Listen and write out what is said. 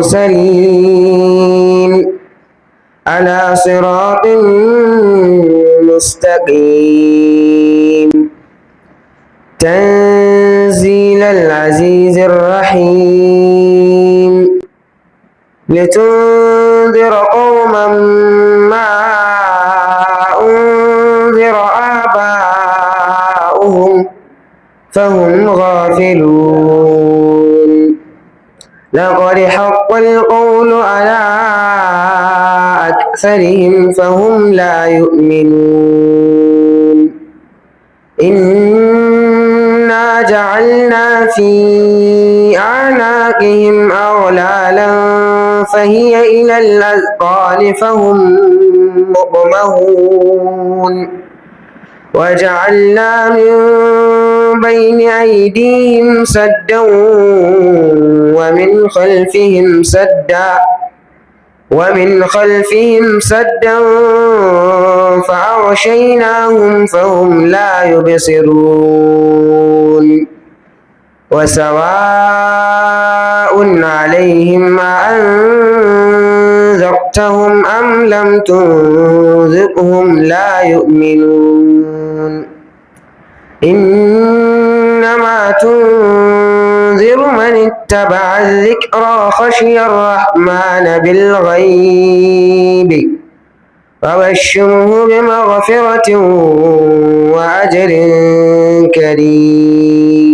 المرسلين على صراط مستقيم تنزيل العزيز الرحيم لتنذر قوما ما أنذر آباؤهم فهم غافلون لقد حق القول على أكثرهم فهم لا يؤمنون إنا جعلنا في أعناقهم أغلالا فهي إلى الأذقان فهم مقمحون وجعلنا من بين أيديهم سدا ومن خلفهم سدا فأغشيناهم فهم لا يبصرون وسواء عليهم أأنذرتهم أم لم تنذرهم لا يؤمنون إنما تنذر من اتبع الذكر وخشي الرحمن بالغيب فبشره بمغفرة وأجر كريم.